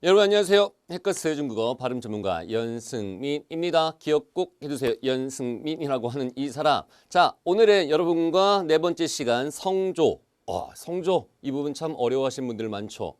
여러분 안녕하세요. 해커스의 중국어 발음 전문가 연승민입니다. 기억 꼭 해두세요. 연승민이라고 하는 이 사람. 자, 오늘은 여러분과 네 번째 시간 성조. 성조 이 부분 참 어려워하시는 분들 많죠.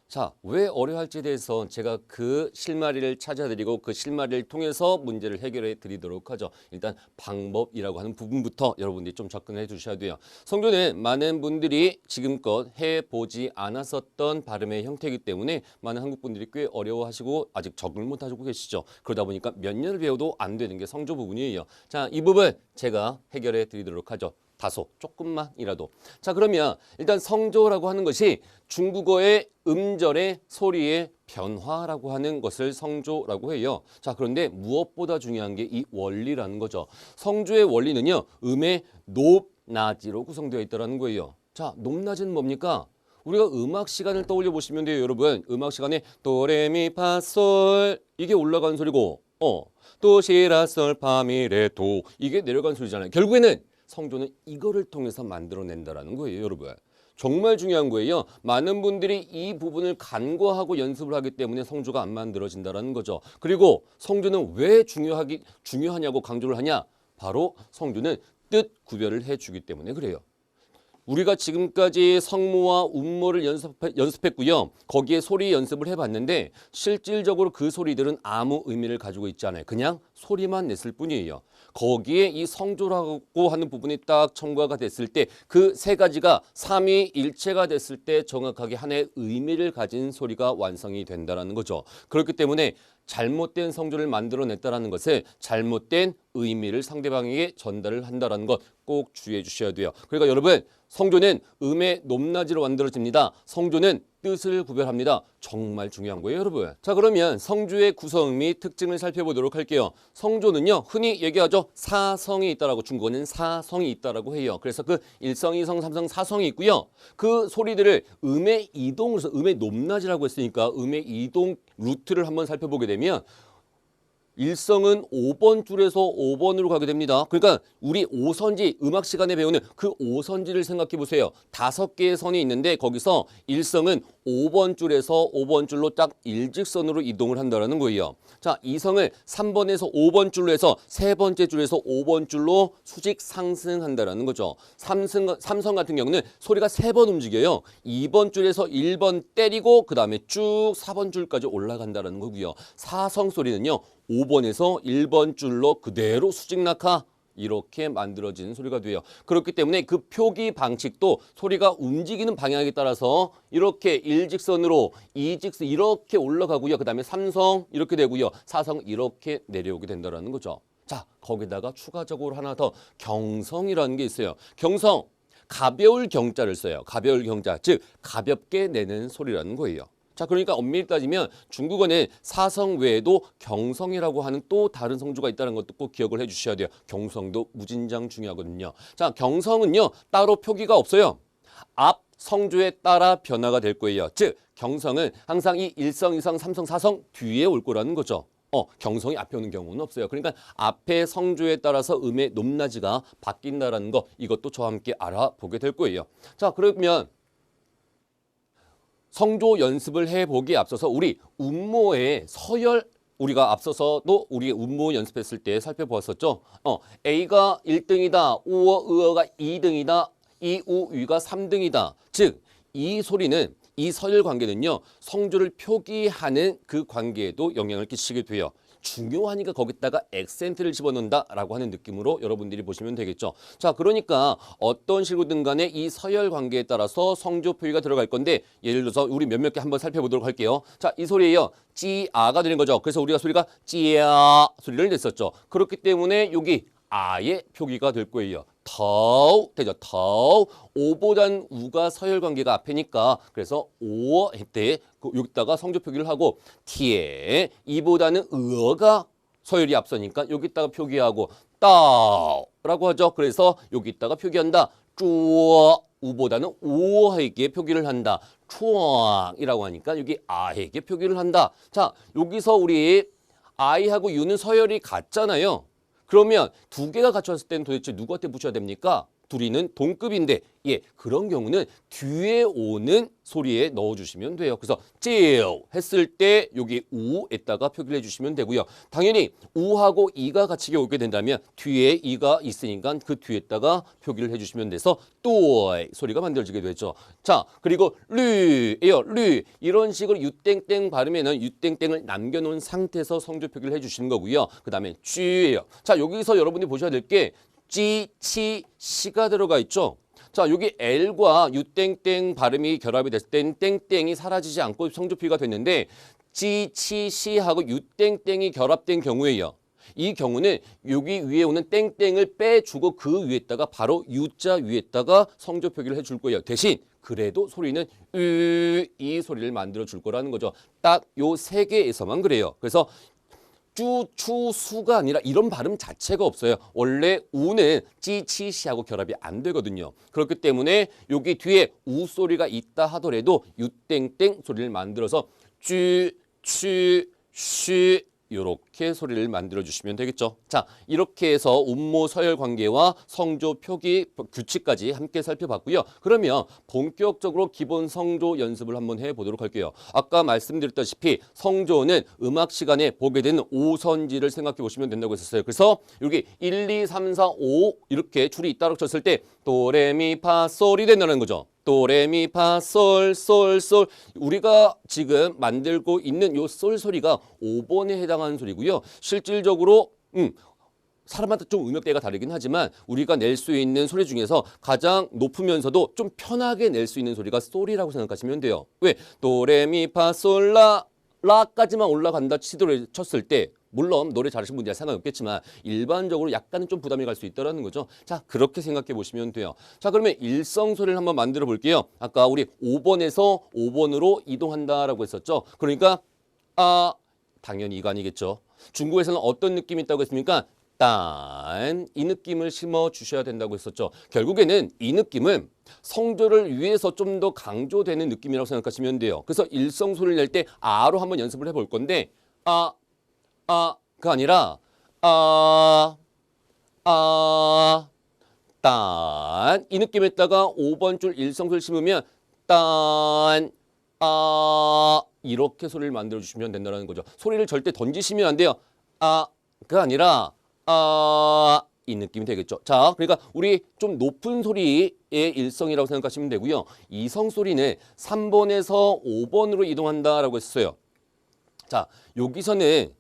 자, 왜 어려워할지에 대해서 제가 그 실마리를 찾아드리고 그 실마리를 통해서 문제를 해결해 드리도록 하죠. 일단 방법이라고 하는 부분부터 여러분들이 좀 접근해 주셔야 돼요. 성조는 많은 분들이 지금껏 해보지 않았었던 발음의 형태이기 때문에 많은 한국 분들이 꽤 어려워하시고 아직 적응을 못하고 계시죠. 그러다 보니까 몇 년을 배워도 안 되는 게 성조 부분이에요. 자, 이 부분 제가 해결해 드리도록 하죠. 다소 조금만이라도. 자, 그러면 일단 성조라고 하는 것이 중국어의 음절의 소리의 변화라고 하는 것을 성조라고 해요. 자, 그런데 무엇보다 중요한 게 이 원리라는 거죠. 성조의 원리는요, 음의 높낮이로 구성되어 있다는 거예요. 자, 높낮이는 뭡니까? 우리가 음악 시간을 떠올려 보시면 돼요, 여러분. 음악 시간에 도레미파솔 이게 올라가는 소리고, 도시라솔파미레도 이게 내려가는 소리잖아요. 결국에는 성조는 이거를 통해서 만들어낸다라는 거예요, 여러분. 정말 중요한 거예요. 많은 분들이 이 부분을 간과하고 연습을 하기 때문에 성조가 안 만들어진다라는 거죠. 그리고 성조는 왜 중요하냐고 강조를 하냐? 바로 성조는 뜻 구별을 해주기 때문에 그래요. 우리가 지금까지 성모와 운모를 연습했고요. 거기에 소리 연습을 해봤는데 실질적으로 그 소리들은 아무 의미를 가지고 있지 않아요. 그냥 소리만 냈을 뿐이에요. 거기에 이 성조라고 하는 부분이 딱 첨가가 됐을 때 그 세 가지가 삼위일체가 됐을 때 정확하게 하나의 의미를 가진 소리가 완성이 된다는 거죠. 그렇기 때문에 잘못된 성조를 만들어냈다는 것은 잘못된 의미를 상대방에게 전달을 한다는 것 꼭 주의해 주셔야 돼요. 그러니까 여러분, 성조는 음의 높낮이로 만들어집니다. 성조는 뜻을 구별합니다. 정말 중요한 거예요, 여러분. 자, 그러면 성조의 구성 및 특징을 살펴보도록 할게요. 성조는요, 흔히 얘기하죠. 사성이 있다라고, 중국어는 사성이 있다라고 해요. 그래서 그 1성, 2성, 3성, 4성이 있고요. 그 소리들을 음의 이동을 해서 음의 높낮이라고 했으니까 음의 이동 루트를 한번 살펴보게 되면 일성은 5번 줄에서 5번으로 가게 됩니다. 그러니까 우리 5선지 음악 시간에 배우는 그 5선지를 생각해 보세요. 5개의 선이 있는데 거기서 일성은 5번 줄에서 5번 줄로 딱 일직선으로 이동을 한다는 거예요. 자, 2성을 3번에서 5번 줄로 해서 세 번째 줄에서 5번 줄로 수직 상승한다는 거죠. 3성 같은 경우는 소리가 3번 움직여요. 2번 줄에서 1번 때리고 그 다음에 쭉 4번 줄까지 올라간다는 거고요. 4성 소리는요. 5번에서 1번 줄로 그대로 수직 낙하 이렇게 만들어지는 소리가 돼요. 그렇기 때문에 그 표기 방식도 소리가 움직이는 방향에 따라서 이렇게 일직선으로 이직선 이렇게 올라가고요. 그 다음에 3성 이렇게 되고요. 4성 이렇게 내려오게 된다는 거죠. 자, 거기다가 추가적으로 하나 더 경성이라는 게 있어요. 경성, 가벼울 경자를 써요. 가벼울 경자, 즉 가볍게 내는 소리라는 거예요. 자, 그러니까 엄밀히 따지면 중국어는 사성 외에도 경성이라고 하는 또 다른 성조가 있다는 것도 꼭 기억을 해 주셔야 돼요. 경성도 무진장 중요하거든요. 자, 경성은요, 따로 표기가 없어요. 앞 성조에 따라 변화가 될 거예요. 즉, 경성은 항상 이 1성, 2성, 3성, 4성 뒤에 올 거라는 거죠. 경성이 앞에 오는 경우는 없어요. 그러니까 앞에 성조에 따라서 음의 높낮이가 바뀐다는 거, 이것도 저와 함께 알아보게 될 거예요. 자, 그러면 성조 연습을 해보기에 앞서서 우리 운모의 서열 우리가 앞서서도 우리 운모 연습했을 때 살펴보았었죠. A가 1등이다. 우어, 의어가 2등이다. 이, 우, 위가 3등이다. 즉, 이 소리는 이 서열 관계는요. 성조를 표기하는 그 관계에도 영향을 끼치게 돼요. 중요하니까 거기다가 액센트를 집어넣는다라고 하는 느낌으로 여러분들이 보시면 되겠죠. 자, 그러니까 어떤 식으로든 간에 이 서열 관계에 따라서 성조 표기가 들어갈 건데 예를 들어서 우리 몇몇 개 한번 살펴보도록 할게요. 자, 이 소리예요. 찌아가 되는 거죠. 그래서 우리가 소리가 찌아 소리를 냈었죠. 그렇기 때문에 여기 아의 표기가 될 거예요. 더우 되죠. 더우 오보단 우가 서열 관계가 앞이니까 그래서 오 때 여기다가 성조 표기를 하고 티에 이보다는 의어가 서열이 앞서니까 여기다가 표기하고 따라고 하죠. 그래서 여기다가 표기한다. 쭈어 우보다는 오에게 표기를 한다. 추앙이라고 하니까 여기 아에게 표기를 한다. 자, 여기서 우리 아이하고 유는 서열이 같잖아요. 그러면 두 개가 갖춰졌을 때는 도대체 누구한테 붙여야 됩니까? 둘이는 동급인데 예 그런 경우는 뒤에 오는 소리에 넣어주시면 돼요. 그래서 찌우 했을 때 여기 우에다가 표기를 해주시면 되고요. 당연히 우하고 이가 같이 오게 된다면 뒤에 이가 있으니까 그 뒤에다가 표기를 해주시면 돼서 또이 소리가 만들어지게 되죠. 자 그리고 류예요. 류 이런 식으로 유땡땡 발음에는 유땡땡을 남겨놓은 상태에서 성조 표기를 해주시는 거고요. 그 다음에 쥐예요. 자 여기서 여러분이 보셔야 될 게 찌, 치, 시가 들어가 있죠. 자, 여기 L과 유땡땡 발음이 결합이 됐을 땐 땡땡이 사라지지 않고 성조표기가 됐는데 찌, 치, 시하고 유땡땡이 결합된 경우에요. 이 경우는 여기 위에 오는 땡땡을 빼주고 그 위에다가 바로 U자 위에다가 성조 표기를 해줄 거예요. 대신 그래도 소리는 이 소리를 만들어 줄 거라는 거죠. 딱 요 세 개에서만 그래요. 그래서 쭈, 추, 수가 아니라 이런 발음 자체가 없어요. 원래 우는 찌, 치, 시하고 결합이 안 되거든요. 그렇기 때문에 여기 뒤에 우 소리가 있다 하더라도 유땡땡 소리를 만들어서 쭈, 추, 쉬 이렇게 소리를 만들어 주시면 되겠죠. 자, 이렇게 해서 음모 서열 관계와 성조 표기 규칙까지 함께 살펴봤고요. 그러면 본격적으로 기본 성조 연습을 한번 해보도록 할게요. 아까 말씀드렸다시피 성조는 음악 시간에 보게 되는 오선지를 생각해 보시면 된다고 했었어요. 그래서 여기 1, 2, 3, 4, 5 이렇게 줄이 잇따라 쳤을 때 도레미파솔이 된다는 거죠. 도레미파솔솔솔 우리가 지금 만들고 있는 요 솔 소리가 5번에 해당하는 소리고요. 실질적으로 사람마다 좀 음역대가 다르긴 하지만 우리가 낼 수 있는 소리 중에서 가장 높으면서도 좀 편하게 낼 수 있는 소리가 솔이라고 생각하시면 돼요. 왜? 도레미파솔라 라까지만 올라간다 치도를 쳤을 때 물론 노래 잘하시는 분들이 상관없겠지만 일반적으로 약간은 좀 부담이 갈 수 있다는 거죠. 자 그렇게 생각해 보시면 돼요. 자 그러면 일성 소리를 한번 만들어 볼게요. 아까 우리 5번에서 5번으로 이동한다라고 했었죠. 그러니까 당연히 이거 아니겠죠. 중국에서는 어떤 느낌이 있다고 했습니까? 딴 이 느낌을 심어 주셔야 된다고 했었죠. 결국에는 이 느낌은 성조를 위해서 좀 더 강조되는 느낌이라고 생각하시면 돼요. 그래서 일성 소리를 낼 때 아로 한번 연습을 해볼 건데 가 아니라 딴 이 느낌에다가 5번 줄 일성소리를 심으면 딴 이렇게 소리를 만들어 주시면 된다는 거죠. 소리를 절대 던지시면 안 돼요. 가 아니라 이 느낌이 되겠죠. 자, 그러니까 우리 좀 높은 소리의 일성이라고 생각하시면 되고요. 이성 소리는 3번에서 5번으로 이동한다라고 했어요. 자, 여기서는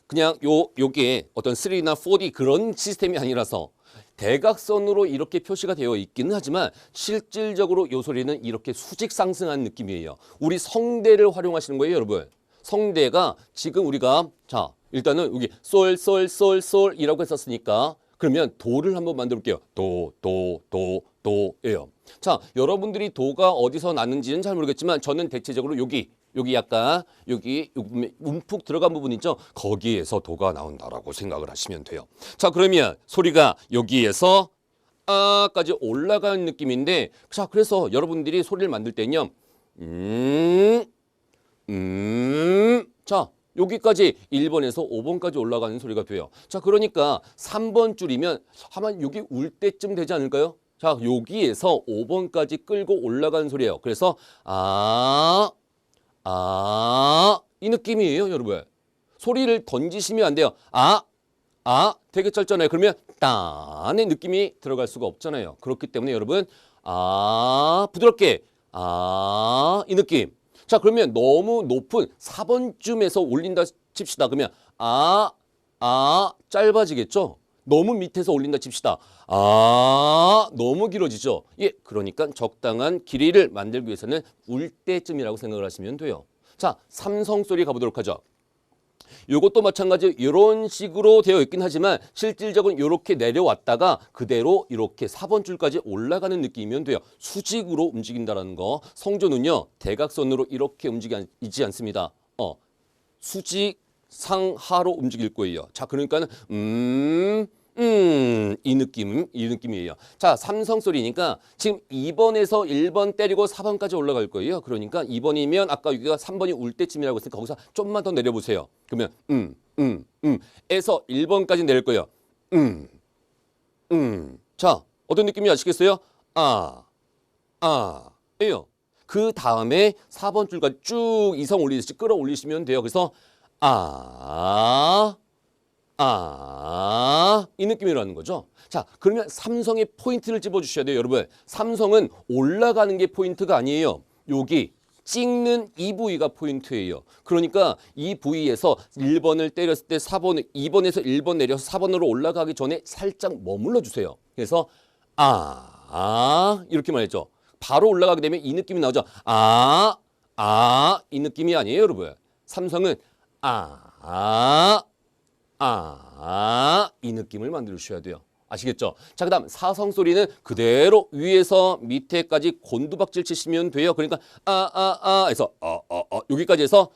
그냥 요게 어떤 3나 4D 그런 시스템이 아니라서 대각선으로 이렇게 표시가 되어 있기는 하지만 실질적으로 요 소리는 이렇게 수직 상승한 느낌이에요. 우리 성대를 활용하시는 거예요, 여러분. 성대가 지금 우리가 자, 일단은 여기 솔이라고 했었으니까 그러면 도를 한번 만들어 볼게요. 도예요. 자, 여러분들이 도가 어디서 났는지는 잘 모르겠지만 저는 대체적으로 여기 약간 여기 움푹 들어간 부분 있죠? 거기에서 도가 나온다라고 생각을 하시면 돼요. 자, 그러면 소리가 여기에서 까지 올라가는 느낌인데 자, 그래서 여러분들이 소리를 만들 때는요. 자, 여기까지 1번에서 5번까지 올라가는 소리가 돼요. 자, 그러니까 3번 줄이면 아마 여기 울 때쯤 되지 않을까요? 자, 여기에서 5번까지 끌고 올라가는 소리예요. 그래서 이 느낌이에요, 여러분. 소리를 던지시면 안 돼요. 되게 짧잖아요. 그러면 딴의 느낌이 들어갈 수가 없잖아요. 그렇기 때문에 여러분 부드럽게 이 느낌. 자, 그러면 너무 높은 4번쯤에서 올린다 칩시다. 그러면 짧아지겠죠? 너무 밑에서 올린다 칩시다. 너무 길어지죠? 예, 그러니까 적당한 길이를 만들기 위해서는 울 때쯤이라고 생각을 하시면 돼요. 자, 삼성 소리 가보도록 하죠. 이것도 마찬가지 이런 식으로 되어 있긴 하지만 실질적으로 이렇게 내려왔다가 그대로 이렇게 4번 줄까지 올라가는 느낌이면 돼요. 수직으로 움직인다는 거. 성조는요. 대각선으로 이렇게 움직이지 않습니다. 수직 상하로 움직일 거예요. 자, 그러니까는 이 느낌이에요. 자, 삼성 소리니까 지금 2번에서 1번 때리고 4번까지 올라갈 거예요. 그러니까 2번이면 아까 여기가 3번이 울 때쯤이라고 했으니까 거기서 좀만 더 내려보세요. 그러면 에서 1번까지 내릴 거예요. 자, 어떤 느낌이 아시겠어요? 예요. 그 다음에 4번 줄까지 쭉 이성 올리듯이 끌어올리시면 돼요. 그래서 이 느낌이라는 거죠. 자, 그러면 삼성의 포인트를 집어주셔야 돼요, 여러분. 삼성은 올라가는 게 포인트가 아니에요. 여기 찍는 이 부위가 포인트예요. 그러니까 이 부위에서 1번을 때렸을 때 4번, 2번에서 1번 내려서 4번으로 올라가기 전에 살짝 머물러 주세요. 그래서 이렇게 말했죠. 바로 올라가게 되면 이 느낌이 나오죠. 이 느낌이 아니에요, 여러분. 삼성은 이 느낌을 만들어 주셔야 돼요. 아시겠죠? 자, 그 다음 사성 소리는 그대로 위에서 밑에까지 곤두박질 치시면 돼요. 그러니까 해서 여기까지 해서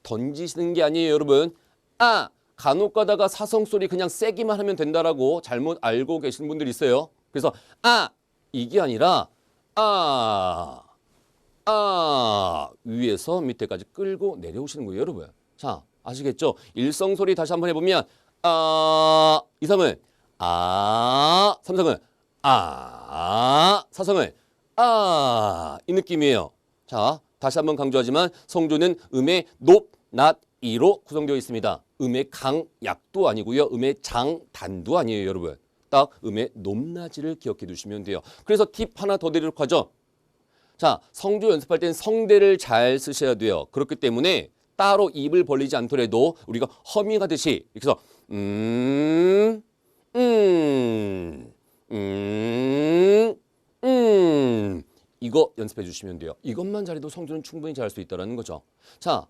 던지시는 게 아니에요, 여러분. 간혹 가다가 사성 소리 그냥 세기만 하면 된다라고 잘못 알고 계신 분들이 있어요. 그래서 이게 아니라 위에서 밑에까지 끌고 내려오시는 거예요, 여러분. 자, 아시겠죠? 일성 소리 다시 한번 해보면 이성은 삼성은 사성은 이 느낌이에요. 자, 다시 한번 강조하지만 성조는 음의 높, 낮, 이로 구성되어 있습니다. 음의 강, 약도 아니고요. 음의 장, 단도 아니에요, 여러분. 딱 음의 높낮이를 기억해 두시면 돼요. 그래서 팁 하나 더 드리도록 하죠. 자, 성조 연습할 땐 성대를 잘 쓰셔야 돼요. 그렇기 때문에 따로 입을 벌리지 않더라도 우리가 허밍하듯이 이렇게 해서 이거 연습해 주시면 돼요. 이것만 잘해도 성조는 충분히 잘할 수 있다는 거죠. 자,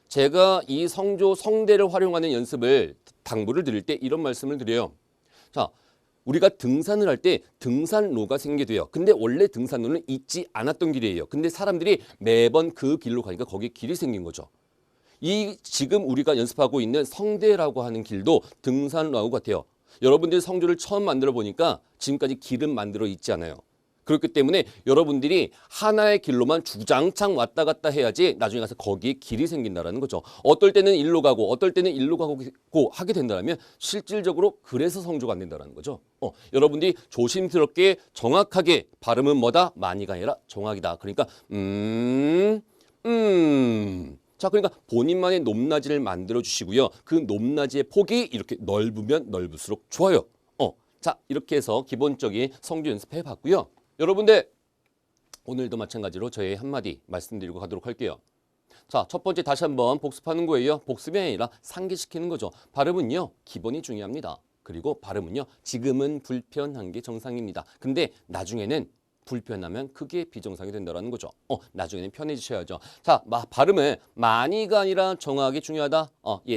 제가 이 성조 성대를 활용하는 연습을 당부를 드릴 때 이런 말씀을 드려요. 자, 우리가 등산을 할 때 등산로가 생기게 돼요. 근데 원래 등산로는 있지 않았던 길이에요. 근데 사람들이 매번 그 길로 가니까 거기에 길이 생긴 거죠. 이 지금 우리가 연습하고 있는 성대라고 하는 길도 등산로하고 같아요. 여러분들이 성조를 처음 만들어 보니까 지금까지 길은 만들어 있지 않아요. 그렇기 때문에 여러분들이 하나의 길로만 주장창 왔다 갔다 해야지 나중에 가서 거기에 길이 생긴다는 거죠. 어떨 때는 일로 가고 어떨 때는 일로 가고 하게 된다면 실질적으로 그래서 성조가 안 된다는 거죠. 여러분들이 조심스럽게 정확하게 발음은 뭐다? 많이가 아니라 정확이다. 그러니까 자, 그러니까 본인만의 높낮이를 만들어 주시고요. 그 높낮이의 폭이 이렇게 넓으면 넓을수록 좋아요. 자, 이렇게 해서 기본적인 성조 연습해 봤고요. 여러분들 오늘도 마찬가지로 저의 한마디 말씀드리고 가도록 할게요. 자, 첫 번째 다시 한번 복습하는 거예요. 복습이 아니라 상기시키는 거죠. 발음은요, 기본이 중요합니다. 그리고 발음은요, 지금은 불편한 게 정상입니다. 근데 나중에는 불편하면 그게 비정상이 된다는 거죠. 나중에는 편해지셔야죠. 자, 발음은 많이가 아니라 정확이 중요하다.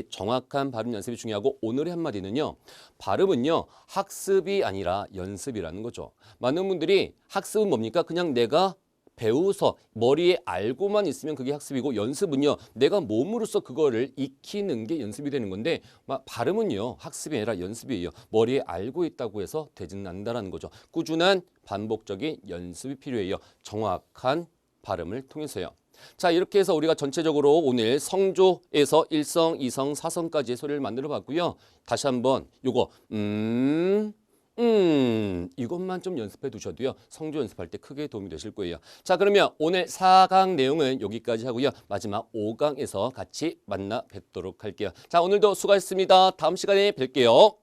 정확한 발음 연습이 중요하고 오늘의 한마디는요. 발음은요. 학습이 아니라 연습이라는 거죠. 많은 분들이 학습은 뭡니까? 그냥 내가 배워서 머리에 알고만 있으면 그게 학습이고 연습은요. 내가 몸으로써 그거를 익히는 게 연습이 되는 건데 발음은요. 학습이 아니라 연습이에요. 머리에 알고 있다고 해서 되지는 않는다는 거죠. 꾸준한 반복적인 연습이 필요해요. 정확한 발음을 통해서요. 자, 이렇게 해서 우리가 전체적으로 오늘 성조에서 1성, 2성, 4성까지의 소리를 만들어 봤고요. 다시 한번 요거 이것만 좀 연습해 두셔도요. 성조 연습할 때 크게 도움이 되실 거예요. 자, 그러면 오늘 4강 내용은 여기까지 하고요. 마지막 5강에서 같이 만나 뵙도록 할게요. 자, 오늘도 수고하셨습니다. 다음 시간에 뵐게요.